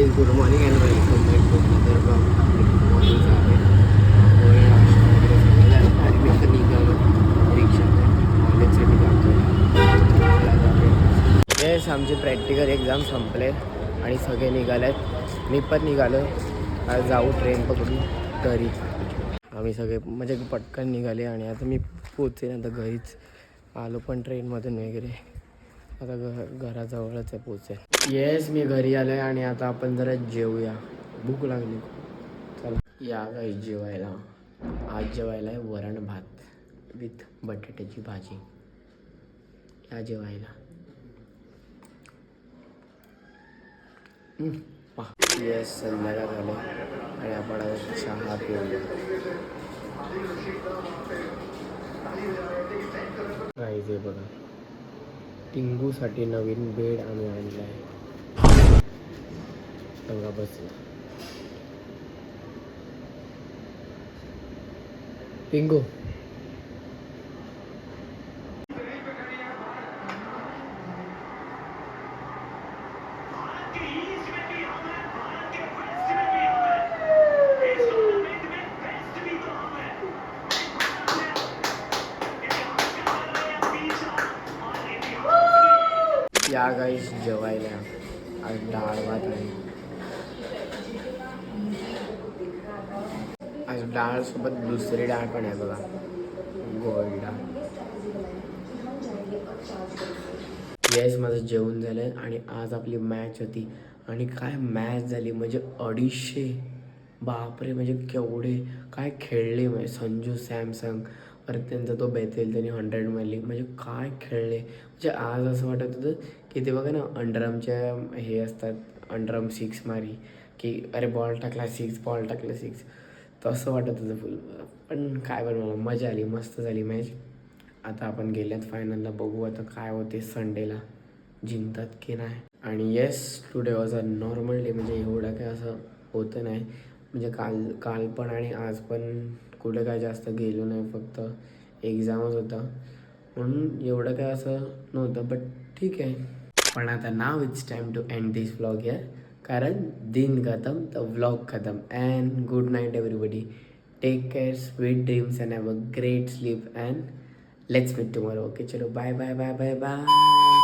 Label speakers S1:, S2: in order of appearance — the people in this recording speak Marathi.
S1: Guys good morning and welcome back to another blog. आपली मॉर्निंग झाले गोळी नाश्ता वगैरे सगळं झालं आणि मी आता निघालो रिक्षाने कॉलेजसाठी जातो. येस आमची प्रॅक्टिकल एक्झाम संपले आणि सगळे निघाले आहेत. मी पण निघालो आज जाऊ ट्रेन पकडून घरी. आम्ही सगळे म्हणजे पटकन निघाले आणि आता मी पोचेन आता घरीच. आलो पण ट्रेनमधून वगैरे आता घराजवळच आहे पोचेल. येस मी घरी आलो आहे आणि आता आपण जरा जेवूया. भूक लागली चला या काही जेवायला. आज जेवायला आहे वरण भात विथ बटाट्याची भाजी. या जेवायला. येस संध्याकाळ झालं आणि आपण आता चहा पिऊया. राईज आहे बघा टिंगूसाठी नवीन बेड आम्ही आणला आहे. बघा बसला टिंगू. या गाईस जेवायला. आज डाळ भात आहे. आज डाळ सोबत दुसरी डाळ पण आहे बघा गोड डाळ. येस माझं जेवण झालं आणि आज आपली मॅच होती आणि काय मॅच झाली म्हणजे 250. बापरे म्हणजे केवढे काय खेळले. म्हणजे संजू सॅमसंग परत त्यांचा तो बेतेल त्यांनी 100 मारली. म्हणजे काय खेळले म्हणजे आज असं वाटत होतं की ते बघा ना अंडरआर्मच्या हे असतात अंडरआर्म 6 मारी की अरे बॉल टाकला 6 बॉल टाकला 6 तसं वाटत होतं फुल. पण काय बनवलं मजा आली मस्त झाली मॅच. आता आपण गेल्यात फायनलला बघू आता काय होते संडेला जिंकतात की नाही. आणि yes today was a normal day म्हणजे एवढं काय असं होतं नाही. म्हणजे काल पण आणि आज पण कुठे काय जास्त गेलो नाही फक्त एक्झामच होता म्हणून एवढं काय असं नव्हतं. बट ठीक आहे. पण आता नाव it's time to end this vlog या कारण दिन खतम तर व्लॉग खतम. And good night everybody. Take care sweet dreams and have a great sleep and let's meet tomorrow. Okay चलो bye bye bye bye bye.